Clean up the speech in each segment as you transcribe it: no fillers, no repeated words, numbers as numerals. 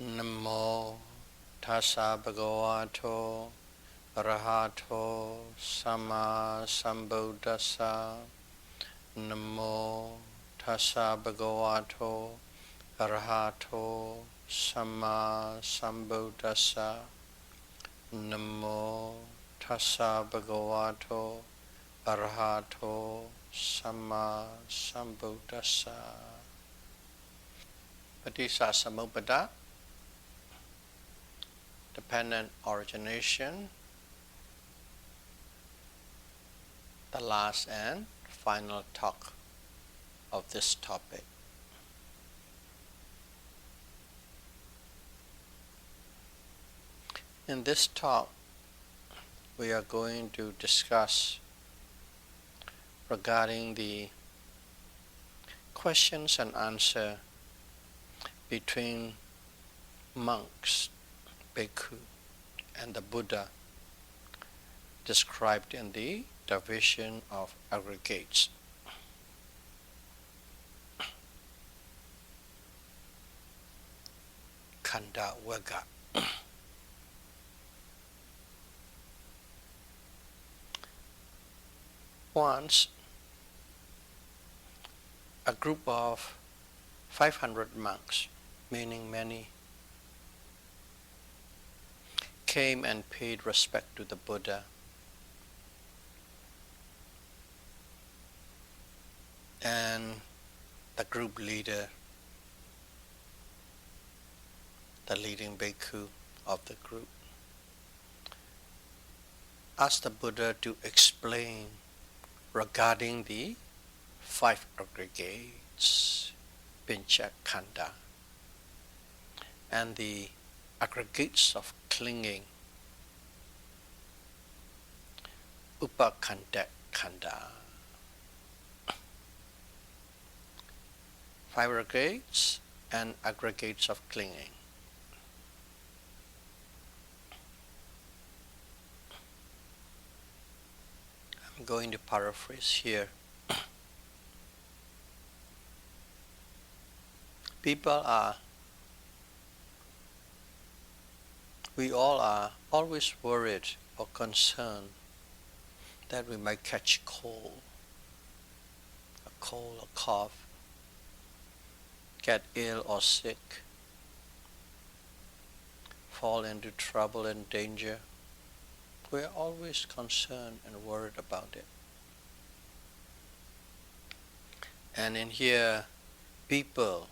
Namo tassa bhagavato arahato sama sambuddhassa. Namo tassa bhagavato arahato sama sambuddhassa. Namo tassa bhagavato arahato sama sambuddhassa. Paticcasamuppada, dependent origination, the last and final talk of this topic. In this talk, we are going to discuss regarding the questions and answer between monks, bhikkhu, and the Buddha described in the division of aggregates. Khanda Vaga. Once, a group of 500 monks, meaning many, came and paid respect to the Buddha. And the group leader, the leading bhikkhu of the group, asked the Buddha to explain regarding the 5 aggregates, Pinchakhanda, and the aggregates of clinging, Upakhanda. 5 aggregates and aggregates of clinging. I'm going to paraphrase here. We all are always worried or concerned that we might catch a cough, get ill or sick, fall into trouble and danger. We are always concerned and worried about it. And in here, people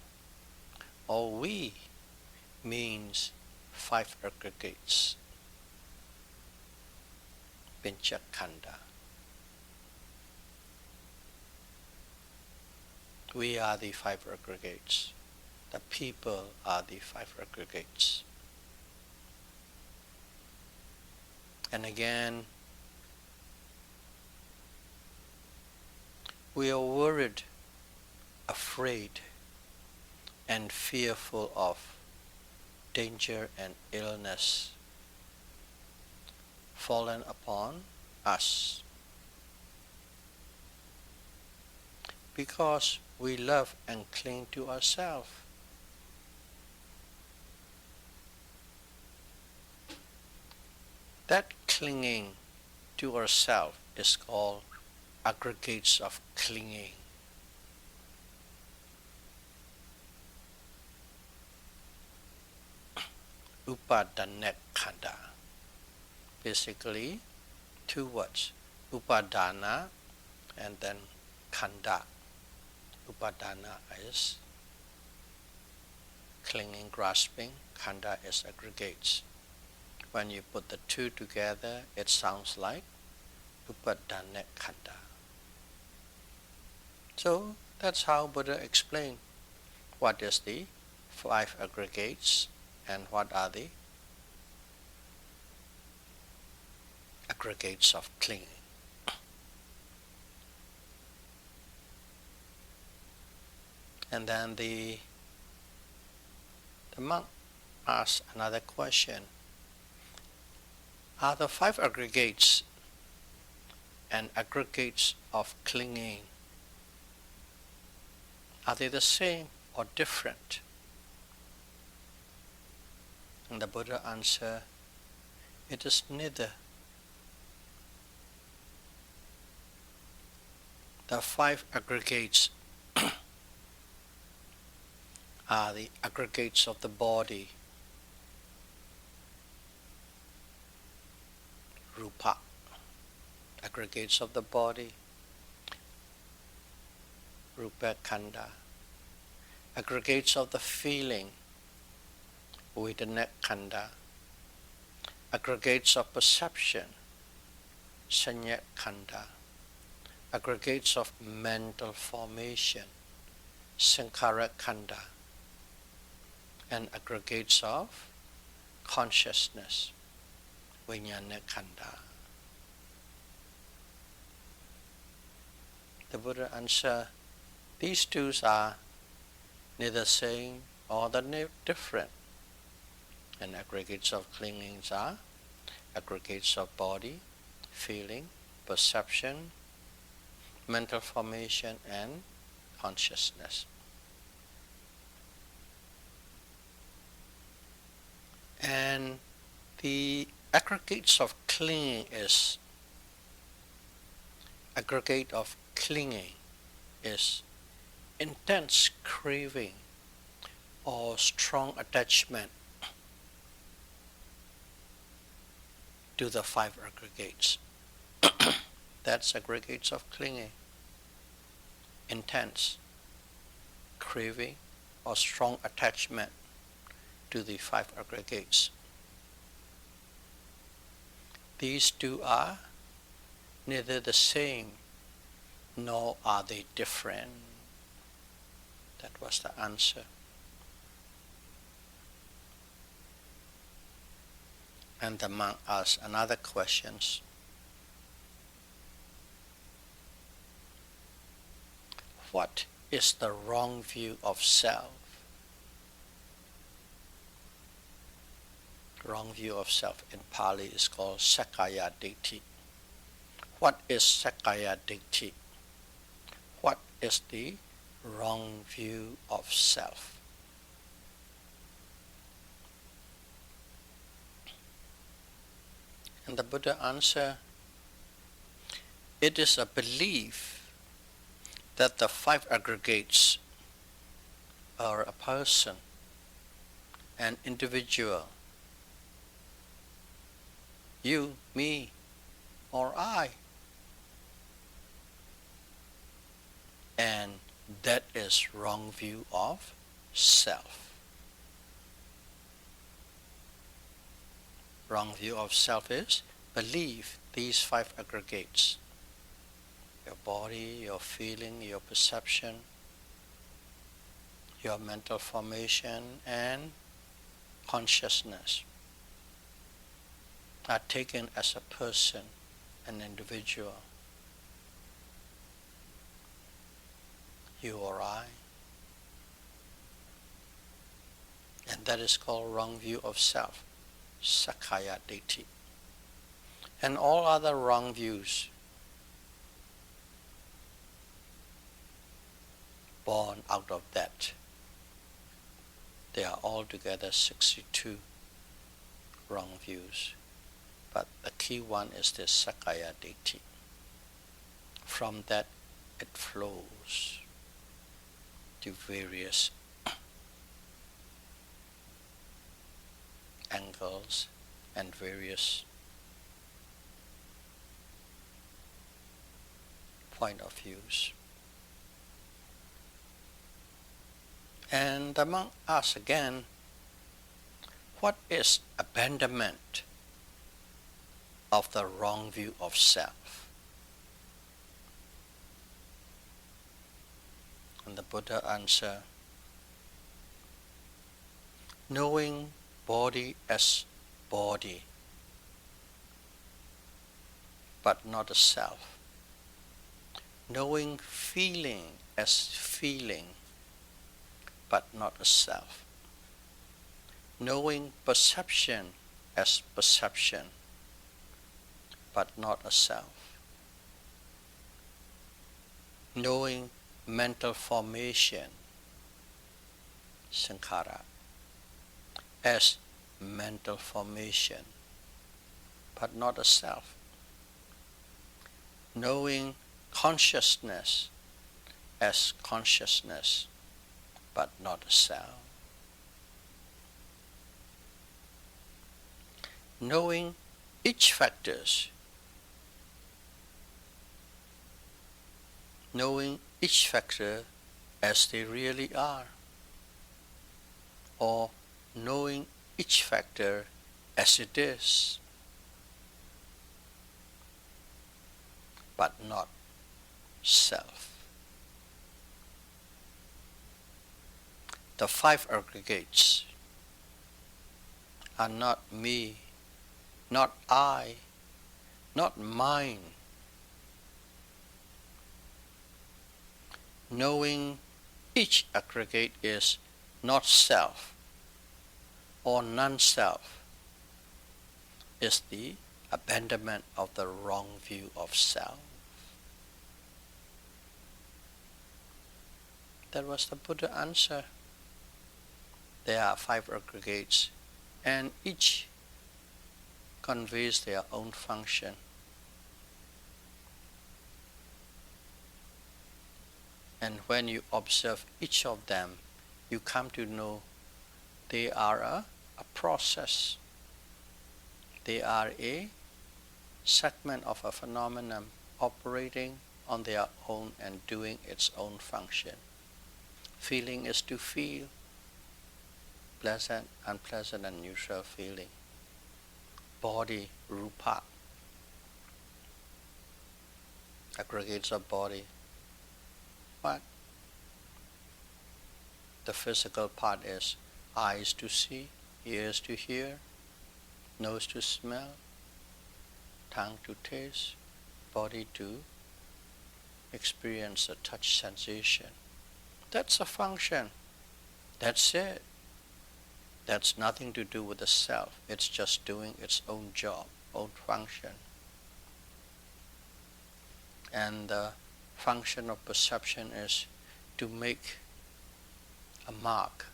or we means 5 aggregates, Pinchakhanda. We are the 5 aggregates. The people are the 5 aggregates. And again, we are worried, afraid, and fearful of danger and illness fallen upon us, because we love and cling to ourselves. That clinging to ourselves is called aggregates of clinging. Upadanakhanda. Basically, 2 words, upadana and then khanda. Upadana is clinging, grasping, khanda is aggregates. When you put the 2 together, it sounds like upadanakhanda. So that's how Buddha explained what is the 5 aggregates and what are the aggregates of clinging. And then the monk asked another question. Are the 5 aggregates and aggregates of clinging, are they the same or different? And the Buddha answered, it is neither. The 5 aggregates are the aggregates of the body, rupa, aggregates of the body, rupa khanda, aggregates of the feeling, vedana khanda, aggregates of perception, sanya khanda, aggregates of mental formation, sankhara khanda, and aggregates of consciousness, vijnana khanda. The Buddha answered, these two are neither same or different. And aggregates of clingings are aggregates of body, feeling, perception, mental formation, and consciousness. And the aggregates of clinging is intense craving or strong attachment to the 5 aggregates. That's aggregates of clinging. Intense craving or strong attachment to the 5 aggregates. These two are neither the same nor are they different. That was the answer. And the monk asked another question. What is the wrong view of self? Wrong view of self in Pali is called Sakkaya Ditthi. What is Sakkaya Ditthi? What is the wrong view of self? And the Buddha answered, it is a belief that the 5 aggregates are a person, an individual, you, me, or I. And that is wrong view of self. Wrong view of self is believe these 5 aggregates. Your body, your feeling, your perception, your mental formation, and consciousness are taken as a person, an individual, you or I. And that is called wrong view of self, Sakkaya Ditthi. And all other wrong views born out of that. There are altogether 62 wrong views. But the key one is this Sakkaya Ditthi. From that it flows to various angles and various point of views. And the monk asks again, what is abandonment of the wrong view of self? And the Buddha answered, knowing body as body, but not a self. Knowing feeling as feeling, but not a self. Knowing perception as perception, but not a self. Knowing mental formation, sankhara, as mental formation, but not a self. Knowing consciousness as consciousness, but not a self. Knowing each factors, knowing each factor as they really are, or knowing each factor as it is, but not self. The 5 aggregates are not me, not I, not mine. Knowing each aggregate is not self or non-self is the abandonment of the wrong view of self. That was the Buddha answer. There are 5 aggregates, and each conveys their own function. And when you observe each of them, you come to know they are a process. They are a segment of a phenomenon operating on their own and doing its own function. Feeling is to feel, pleasant, unpleasant, and neutral feeling. Body, rupa, aggregates of body. But the physical part is eyes to see, ears to hear, nose to smell, tongue to taste, body to experience a touch sensation. That's a function. That's it. That's nothing to do with the self. It's just doing its own job, own function. And the function of perception is to make a mark.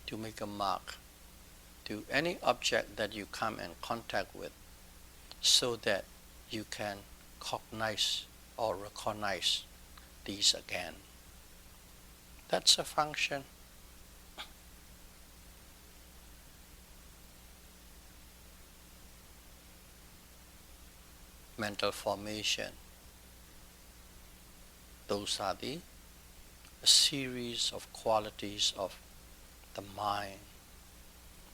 To make a mark to any object that you come in contact with, so that you can cognize or recognize these again. That's a function. Mental formation. Those are a series of qualities of the mind.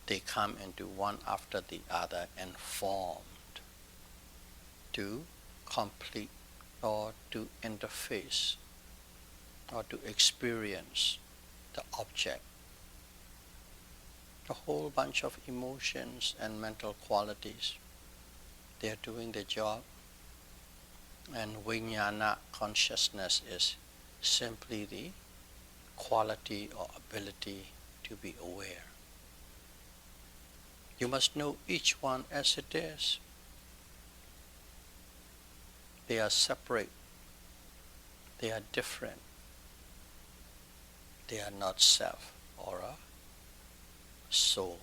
They come into one after the other and formed to complete or to interface or to experience the object. A whole bunch of emotions and mental qualities. They are doing their job. And vijnana, consciousness, is simply the quality or ability to be aware. You must know each one as it is. They are separate. They are different. They are not self or a soul.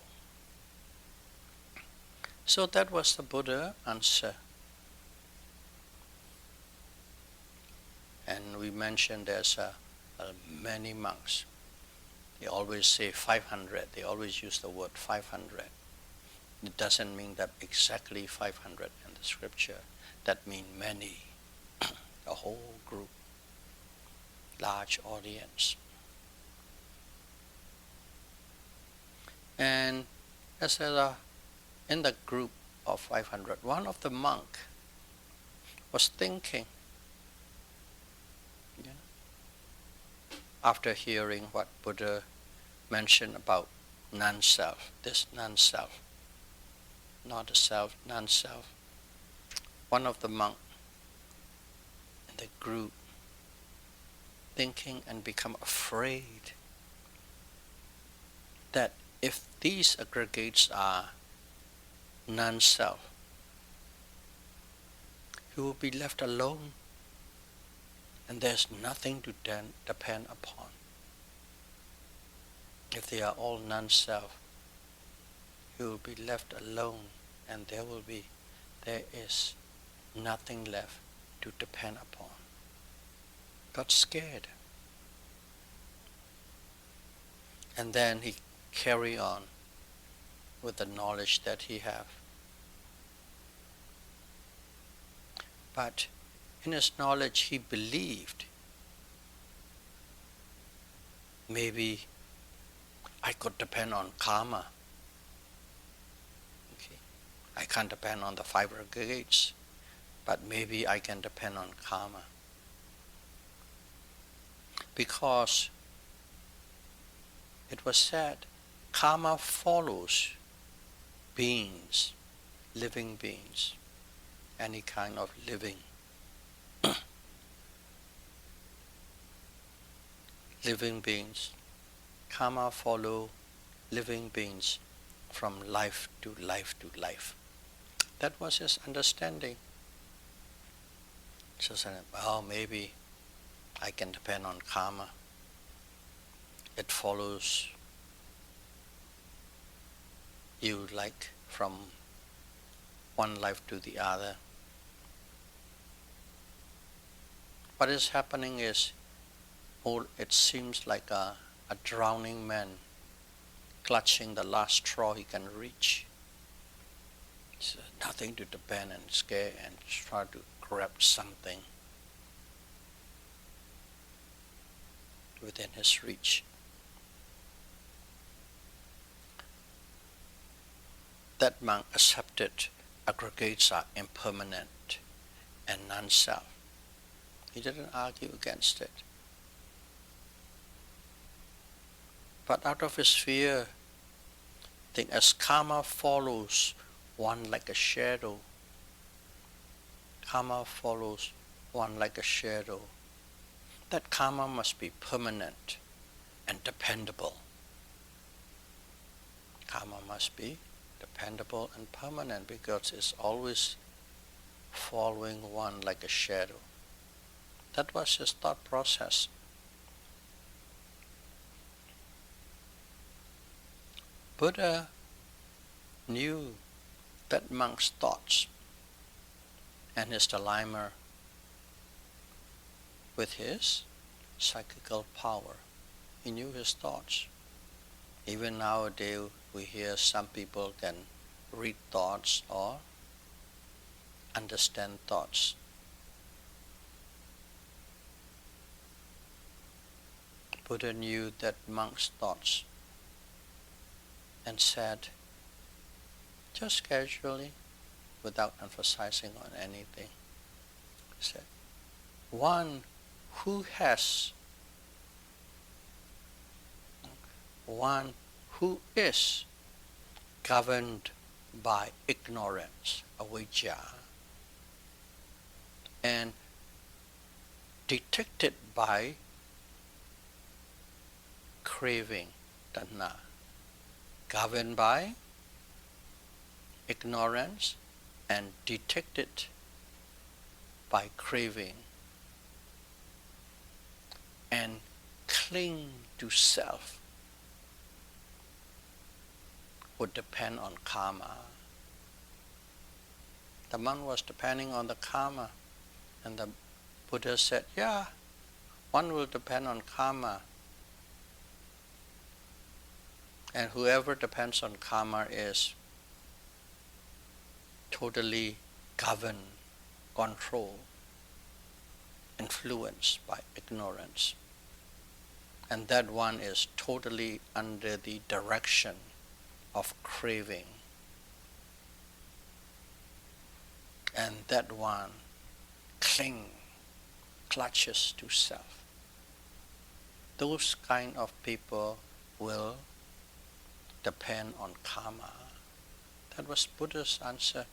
So that was the Buddha answer. And we mentioned there's many monks. They always say 500. They always use the word 500. It doesn't mean that exactly 500 in the scripture. That means many, a whole group, large audience. And as in the group of 500, one of the monk was thinking, after hearing what Buddha mentioned about non-self, this non-self, not a self, non-self. One of the monk in the group thinking and become afraid that if these aggregates are non-self, he will be left alone and there's nothing to depend upon. If they are all non-self, you will be left alone, and there is nothing left to depend upon. Got scared. And then he carry on with the knowledge that he have. But in his knowledge he believed, maybe I could depend on karma. Okay. I can't depend on the 5 aggregates, but maybe I can depend on karma. Because it was said, karma follows beings, living beings, any kind of living. Living beings. Karma follow living beings from life to life to life. That was his understanding. So said, well, maybe I can depend on karma. It follows you like from one life to the other. What is happening is, it seems like a drowning man clutching the last straw he can reach. It's nothing to depend and scare and try to grab something within his reach. That monk accepted aggregates are impermanent and non-self. He didn't argue against it. But out of his fear, I think as karma follows one like a shadow, karma follows one like a shadow, that karma must be permanent and dependable. Karma must be dependable and permanent because it's always following one like a shadow. That was his thought process. Buddha knew that monk's thoughts and his dilemma with his psychical power. He knew his thoughts. Even nowadays we hear some people can read thoughts or understand thoughts. Buddha knew that monk's thoughts and said, just casually, without emphasizing on anything, said, one who is governed by ignorance, avijja, and detected by craving, tanha, governed by ignorance and detected by craving, and cling to self, would depend on karma. The monk was depending on the karma, and the Buddha said, yeah, one will depend on karma. And whoever depends on karma is totally governed, controlled, influenced by ignorance. And that one is totally under the direction of craving. And that one clutches to self. Those kind of people will depend on karma. That was Buddha's answer.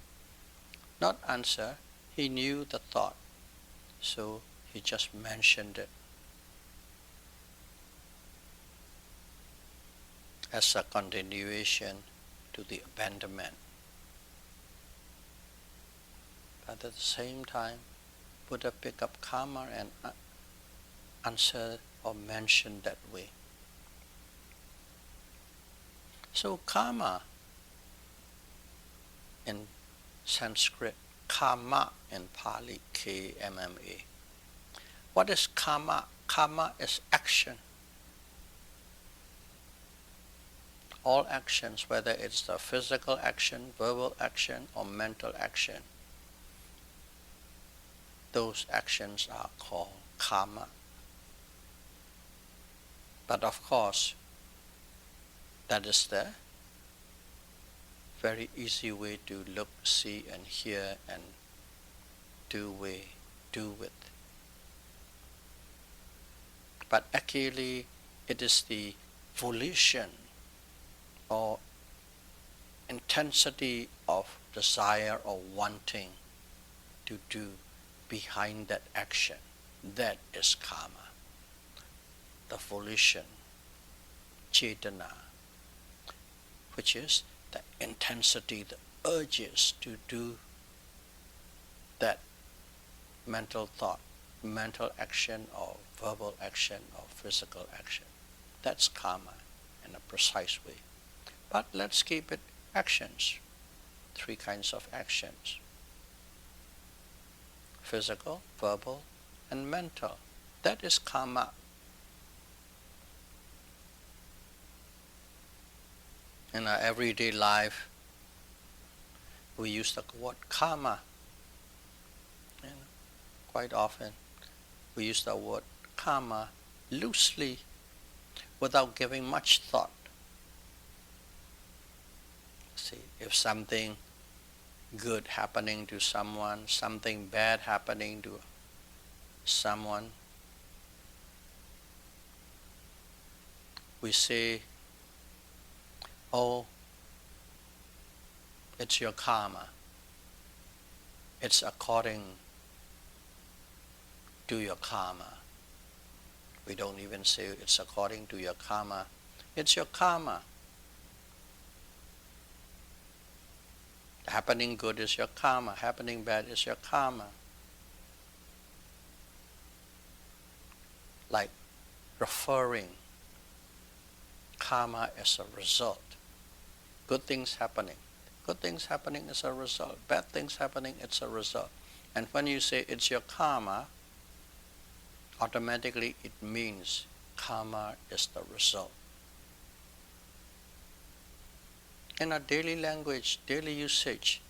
Not answer, he knew the thought, so he just mentioned it as a continuation to the abandonment. But at the same time, Buddha picked up karma and answered or mentioned that way. So karma in Sanskrit, karma in Pali, K-M-M-A. What is karma? Karma is action. All actions, whether it's the physical action, verbal action, or mental action, those actions are called karma. But of course, that is the very easy way to look, see, and hear, and do with. But actually, it is the volition or intensity of desire or wanting to do behind that action. That is karma. The volition, cetana, which is the intensity, the urges to do that mental thought, mental action or verbal action or physical action. That's karma in a precise way. But let's keep it actions. 3 kinds of actions: physical, verbal, and mental. That is karma. In our everyday life, we use the word karma. Quite often, we use the word karma loosely, without giving much thought. See, if something good happening to someone, something bad happening to someone, we say, oh, it's your karma. It's according to your karma. We don't even say it's according to your karma. It's your karma. Happening good is your karma. Happening bad is your karma. Like referring karma as a result. Good things happening. Good things happening is a result. Bad things happening, it's a result. And when you say it's your karma, automatically it means karma is the result. In our daily language, daily usage,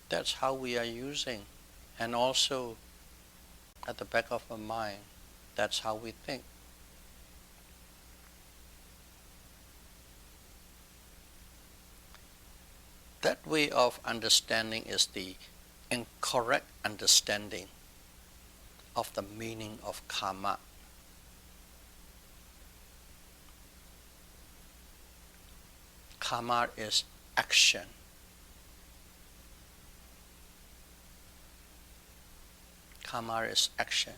that's how we are using. And also, at the back of our mind, that's how we think. That way of understanding is the incorrect understanding of the meaning of karma. Karma is action. Karma is action.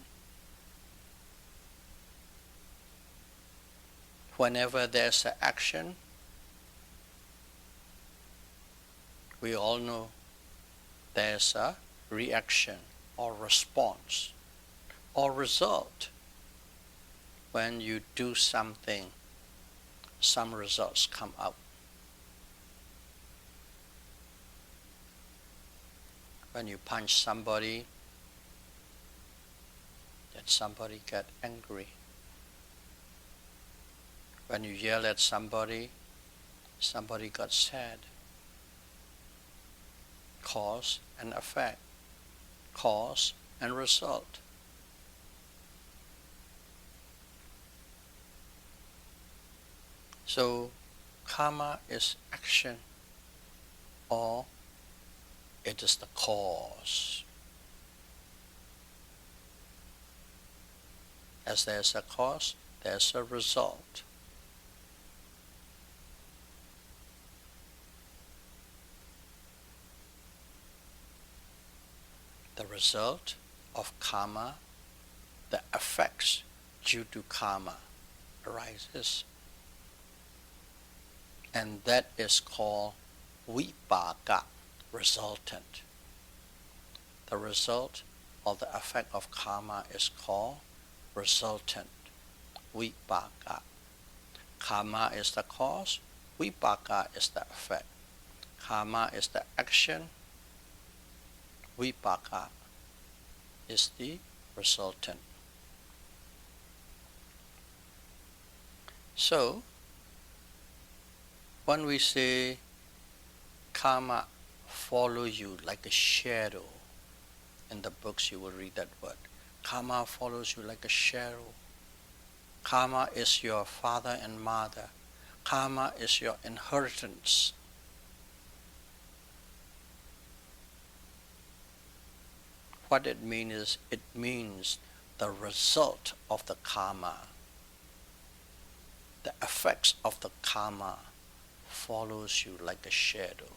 Whenever there's an action, we all know there's a reaction or response or result. When you do something, some results come out. When you punch somebody, that somebody get angry. When you yell at somebody, somebody got sad. Cause and effect, cause and result. So karma is action, or it is the cause. As there's a cause, there's a result. The result of karma, the effects due to karma arises. And that is called vipaka, resultant. The result or the effect of karma is called resultant, vipaka. Karma is the cause, Vipaka is the effect. Karma is the action. Vipaka is the resultant. So, when we say karma follow you like a shadow, in the books you will read that word. Karma follows you like a shadow. Karma is your father and mother. Karma is your inheritance. What it means is the result of the karma. The effects of the karma follows you like a shadow.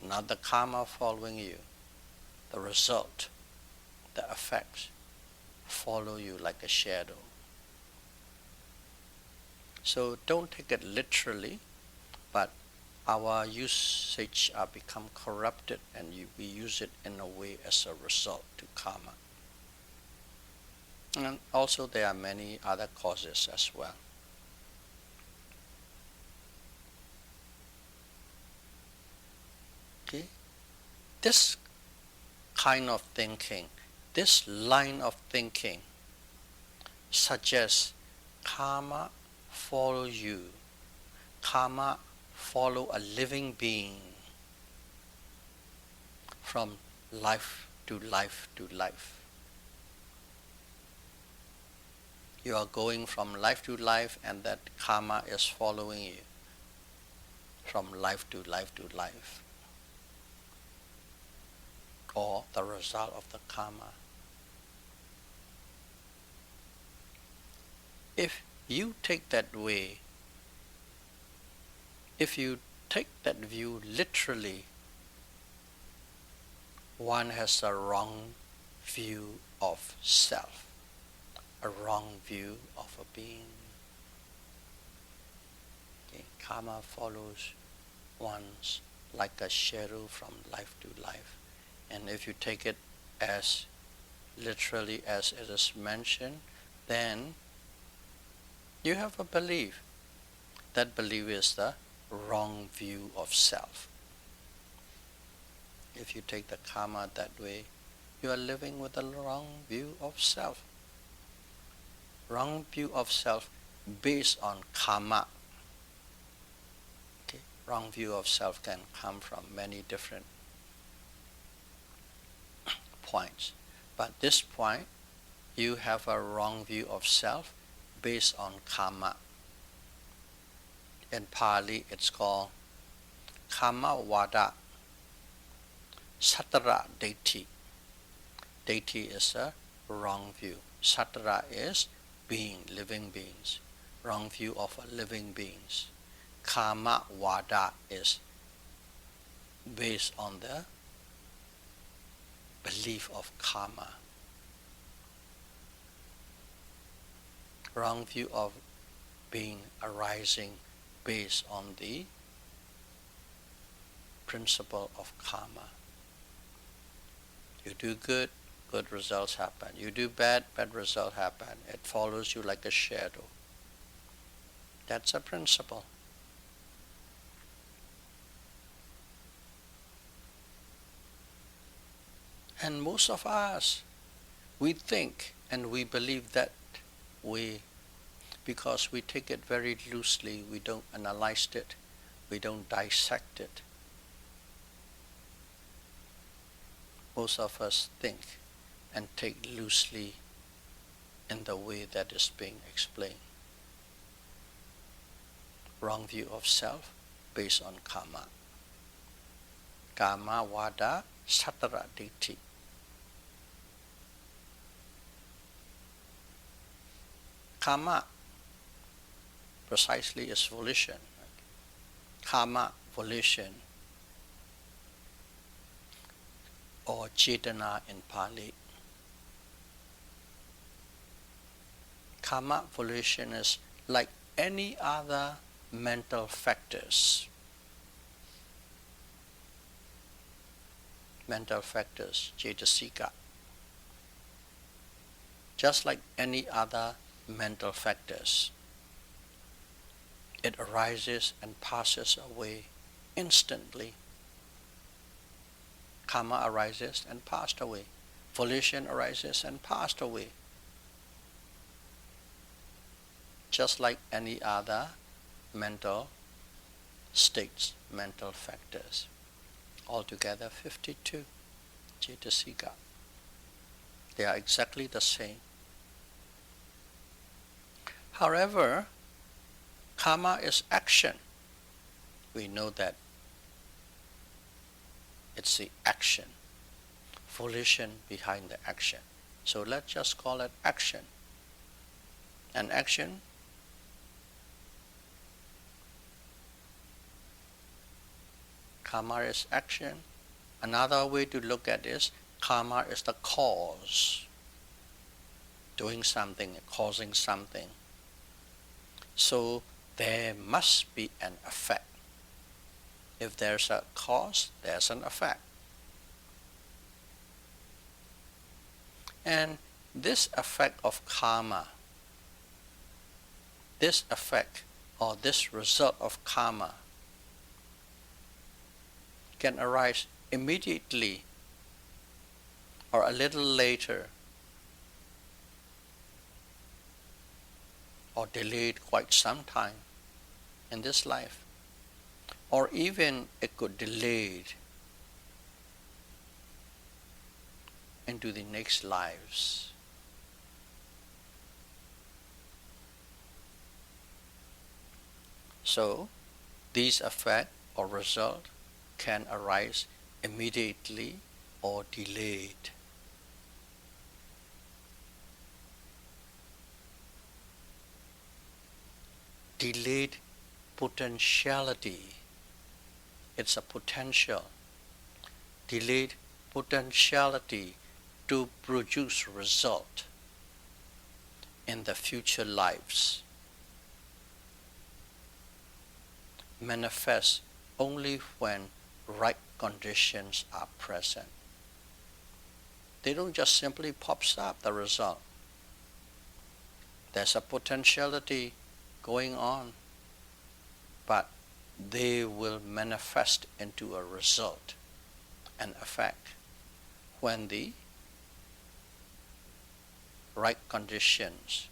Not the karma following you. The result, the effects follow you like a shadow. So don't take it literally, but our usage are become corrupted and we use it in a way as a result to karma. And also there are many other causes as well. Okay? This kind of thinking, this line of thinking suggests karma follow you. Karma follow a living being from life to life to life. You are going from life to life, and that karma is following you from life to life to life, or the result of the karma. If you take that way, if you take that view literally, one has a wrong view of self, a wrong view of a being. Okay. Karma follows one's like a shadow from life to life. And if you take it as literally as it is mentioned, then you have a belief. That belief is the wrong view of self. If you take the karma that way, you are living with a wrong view of self. Wrong view of self based on karma. Okay. Wrong view of self can come from many different points. But this point, you have a wrong view of self based on karma. In Pali, it's called karma vada satara deity. Deity is a wrong view. Satara is being, living beings. Wrong view of a living beings. Karma vada is based on the belief of karma. Wrong view of being arising based on the principle of karma. You do good, good results happen. You do bad, bad results happen. It follows you like a shadow. That's a principle. And most of us, we think and we believe that way because we take it very loosely, we don't analyze it, we don't dissect it. Most of us think and take loosely in the way that is being explained. Wrong view of self based on karma. Karma vada satara deity. Karma precisely is volition. Karma, volition, or cetana in Pali. Karma, volition is like any other mental factors. Mental factors, cetasika. Just like any other mental factors. It arises and passes away instantly. Karma arises and passed away. Volition arises and passed away. Just like any other mental states, mental factors. Altogether 52 Cetasika. They are exactly the same. However, karma is action. We know that it's the action, volition behind the action. So let's just call it action. And action karma is action. Another way to look at this, karma is the cause. Doing something, causing something. So there must be an effect. If there's a cause, there's an effect. And this effect of karma, this effect or this result of karma can arise immediately or a little later or delayed quite some time in this life, or even it could delayed into the next lives. So these effect or result can arise immediately or delayed. Delayed potentiality. It's a potential. Delayed potentiality to produce result in the future lives manifests only when right conditions are present. They don't just simply pops up the result. There's a potentiality going on, but they will manifest into a result, an effect, when the right conditions,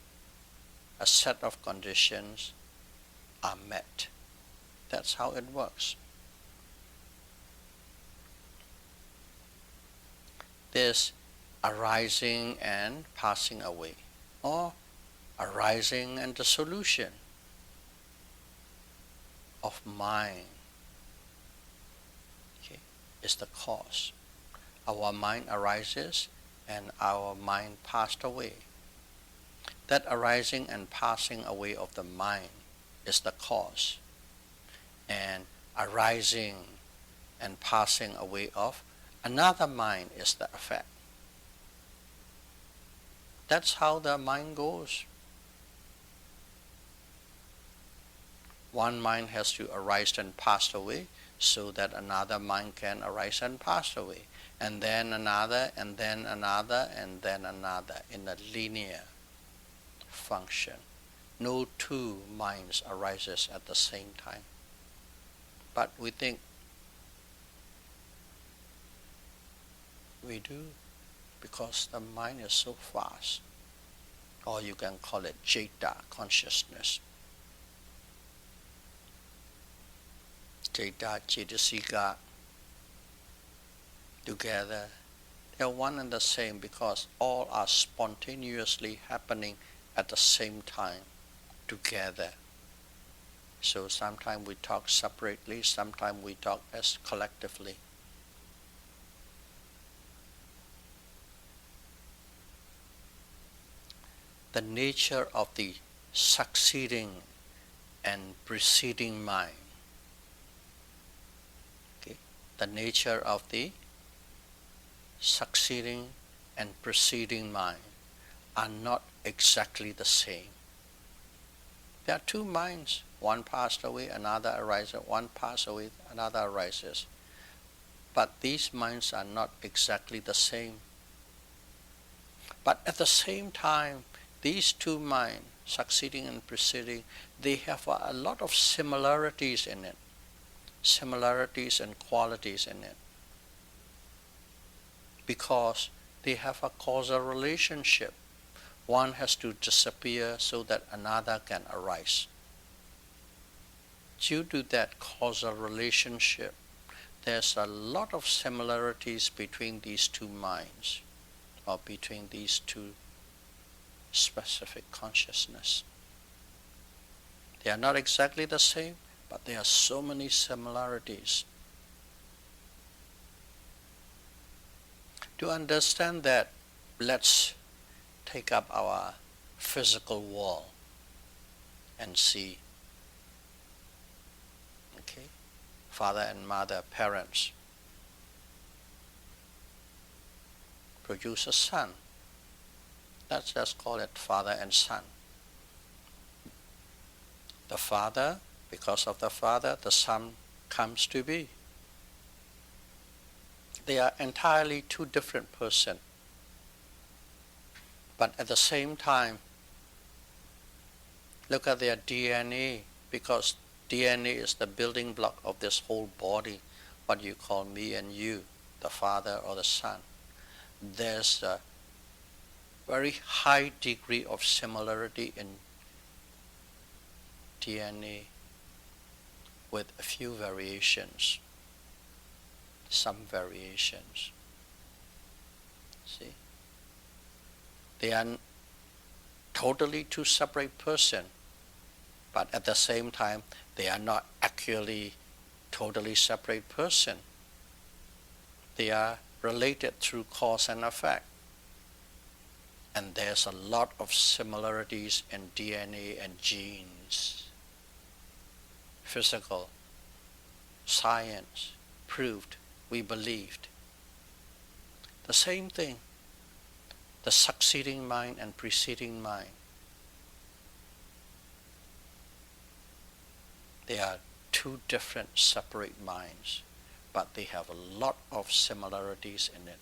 a set of conditions are met. That's how it works. This arising and passing away, or arising and the solution of mind, okay, is the cause. Our mind arises and our mind passed away. That arising and passing away of the mind is the cause, and arising and passing away of another mind is the effect. That's how the mind goes. One mind has to arise and pass away so that another mind can arise and pass away, and then another, and then another, and then another, in a linear function. No two minds arises at the same time. But we think we do, because the mind is so fast. Or you can call it Jeta, consciousness. Jeta, Cetasika, together, they're one and the same because all are spontaneously happening at the same time, together. So sometimes we talk separately, sometimes we talk as collectively. The nature of the succeeding and preceding mind, okay? The nature of the succeeding and preceding mind are not exactly the same. There are two minds. One passed away, another arises. One passed away, another arises. But these minds are not exactly the same. But at the same time, these two minds, succeeding and preceding, they have a lot of similarities in it, similarities and qualities in it, because they have a causal relationship. One has to disappear so that another can arise. Due to that causal relationship, there's a lot of similarities between these two minds, or between these two specific consciousness. They are not exactly the same, but there are so many similarities. To understand that, let's take up our physical world and see. Okay? Father and mother, parents, produce a son. Let's just call it father and son. The father, because of the father, the son comes to be. They are entirely two different persons. But at the same time, look at their DNA, because DNA is the building block of this whole body, what you call me and you, the father or the son. There's a very high degree of similarity in DNA with a few variations, some variations. See? They are totally two separate persons, but at the same time, they are not actually totally separate persons. They are related through cause and effect. And there's a lot of similarities in DNA and genes. Physical, science, proved, we believed. The same thing, the succeeding mind and preceding mind. They are two different separate minds, but they have a lot of similarities in it.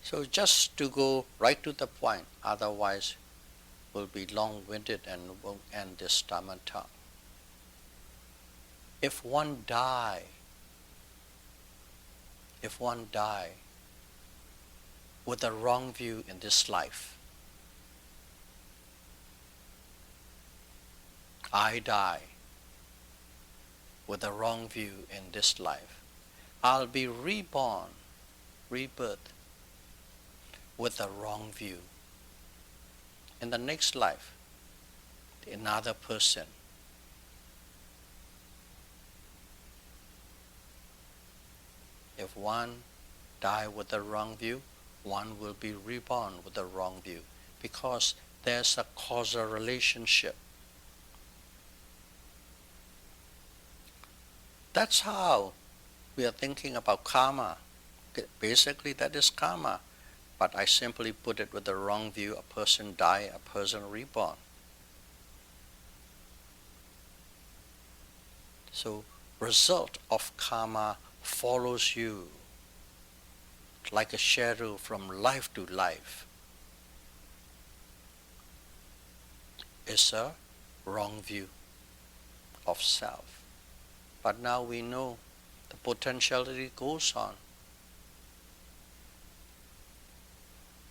So just to go right to the point, otherwise we'll be long-winded and won't end this Dhamma talk. If one die with a wrong view in this life, I die with a wrong view in this life, I'll be reborn, rebirth, with a wrong view. In the next life, another person. If one die with the wrong view, one will be reborn with the wrong view, because there's a causal relationship. That's how we are thinking about karma. Basically, that is karma. But I simply put it with the wrong view. A person die, a person reborn. So, result of karma follows you like a shadow from life to life. It's a wrong view of self. But now we know the potentiality goes on.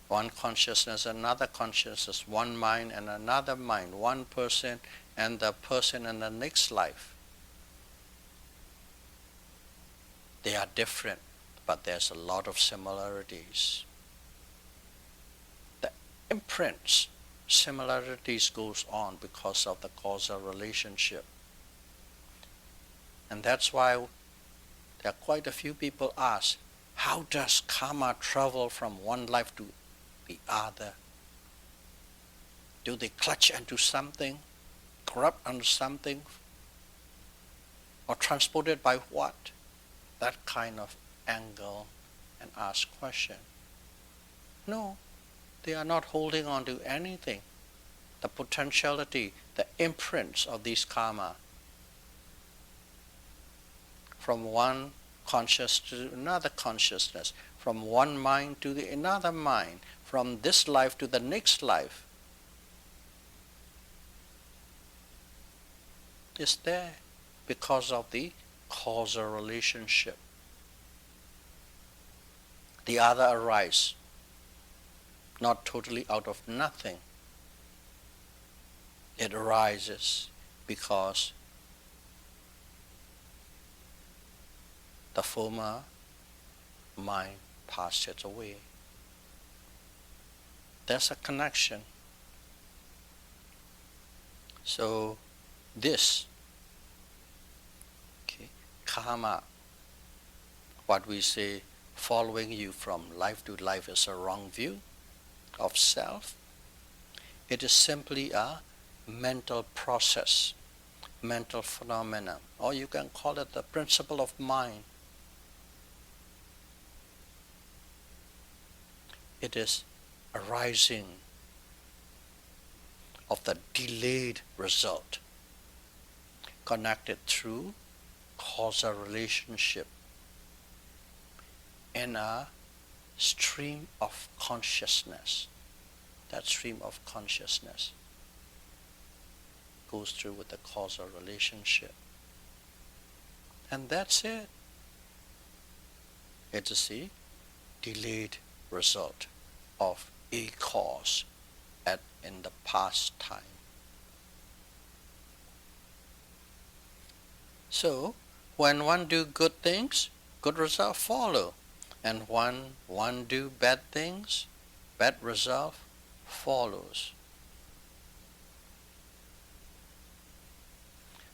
One consciousness, another consciousness, one mind and another mind, one person and the person in the next life. They are different, but there's a lot of similarities. The imprints, similarities goes on because of the causal relationship. And that's why there are quite a few people ask, how does karma travel from one life to the other? Do they clutch into something, corrupt onto something, or transported by what? That kind of angle and ask question. No, they are not holding on to anything. The potentiality, the imprints of these karma from one consciousness to another consciousness, from one mind to the another mind, from this life to the next life, is there because of the causal relationship. The other arises not totally out of nothing. It arises because the former mind passes away. There's a connection. So this karma, what we say, following you from life to life, is a wrong view of self. It is simply a mental process, mental phenomenon, or you can call it the principle of mind. It is arising of the delayed result, connected through causal relationship in a stream of consciousness. That stream of consciousness goes through with the causal relationship. And that's it. It is the delayed result of a cause in the past time. So, when one do good things, good results follow. And when one do bad things, bad result follows.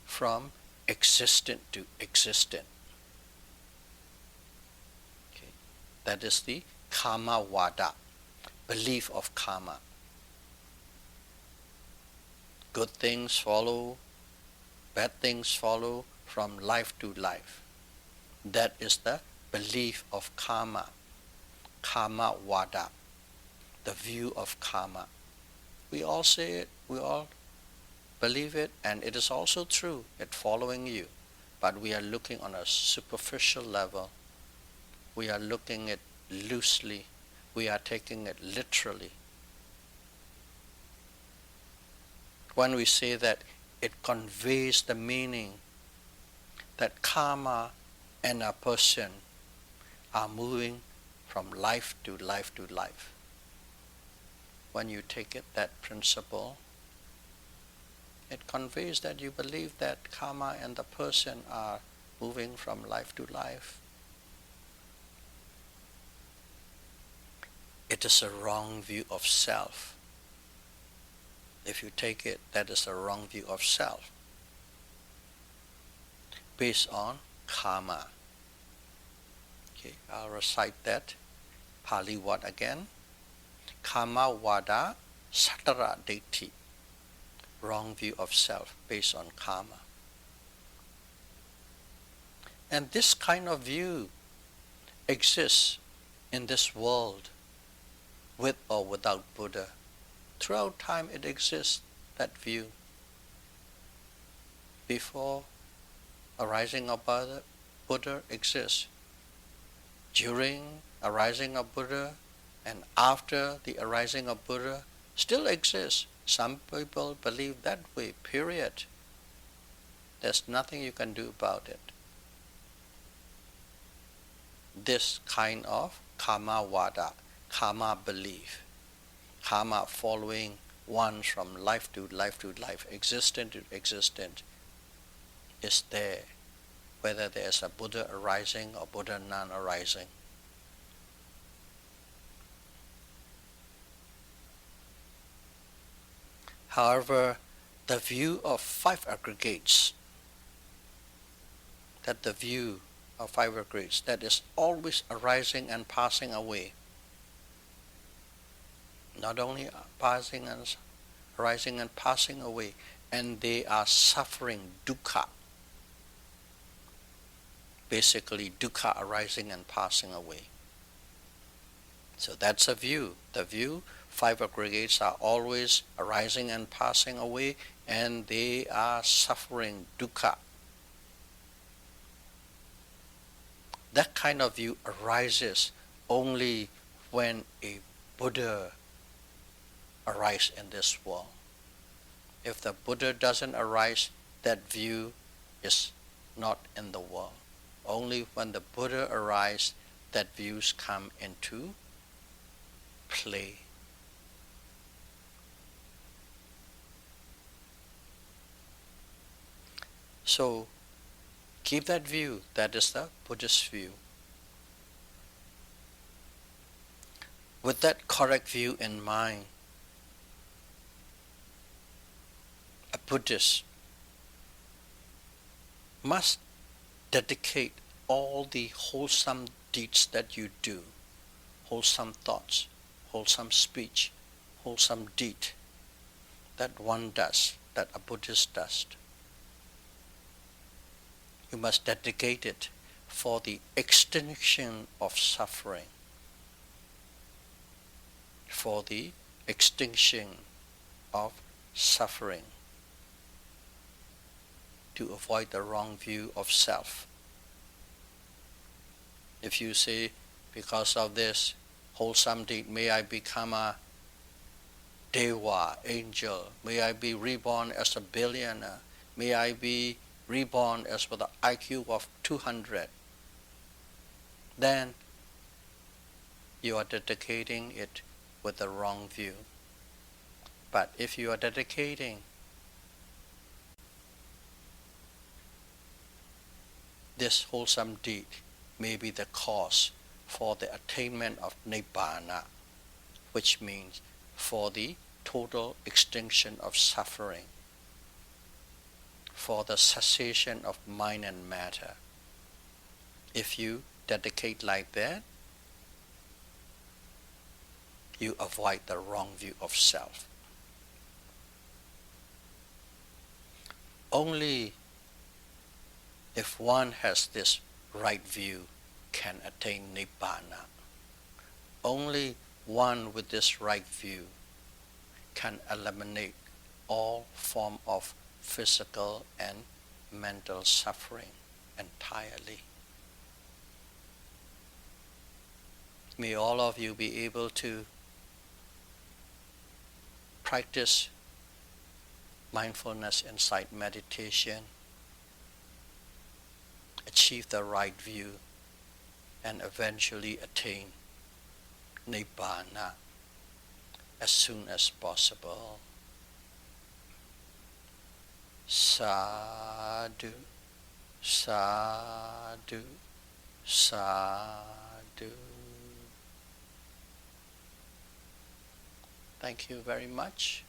From existent to existent. Okay. That is the karma vada, belief of karma. Good things follow, bad things follow from life to life. That is the belief of karma, karma vada, the view of karma. We all say it, we all believe it, and it is also true, it's following you. But we are looking on a superficial level. We are looking at it loosely. We are taking it literally. When we say that it conveys the meaning that karma and a person are moving from life to life to life. When you take it, that principle, it conveys that you believe that karma and the person are moving from life to life. It is a wrong view of self. If you take it, that is a wrong view of self, based on karma. Okay, I'll recite that Pali word again. Karma vada satara detti. Wrong view of self based on karma. And this kind of view exists in this world, with or without Buddha. Throughout time it exists, that view. Before arising of Buddha exists. During arising of Buddha and after the arising of Buddha still exists. Some people believe that way, period. There's nothing you can do about it. This kind of karma vada, karma belief, karma following one from life to life to life, existent to existent, is there, whether there is a Buddha arising or Buddha non-arising. However, the view of five aggregates, that the view of five aggregates, that is always arising and passing away, not only arising and passing away, and they are suffering dukkha. Basically, dukkha arising and passing away. So that's a view. The view, five aggregates are always arising and passing away, and they are suffering dukkha. That kind of view arises only when a Buddha arises in this world. If the Buddha doesn't arise, that view is not in the world. Only when the Buddha arises, that views come into play. So keep that view. That is the Buddhist view. With that correct view in mind, a Buddhist must dedicate all the wholesome deeds that you do, wholesome thoughts, wholesome speech, wholesome deed that one does, that a Buddhist does. You must dedicate it for the extinction of suffering, for the extinction of suffering, to avoid the wrong view of self. If you say, because of this wholesome deed, may I become a Deva, angel, may I be reborn as a billionaire, may I be reborn as with an IQ of 200, then you are dedicating it with the wrong view. But if you are dedicating this wholesome deed, may be the cause for the attainment of Nibbana, which means for the total extinction of suffering, for the cessation of mind and matter. If you dedicate like that, you avoid the wrong view of self. Only if one has this right view can attain Nibbana. Only one with this right view can eliminate all form of physical and mental suffering entirely. May all of you be able to practice mindfulness insight meditation, achieve the right view, and eventually attain Nibbana as soon as possible. Sadhu, sadhu, sadhu. Thank you very much.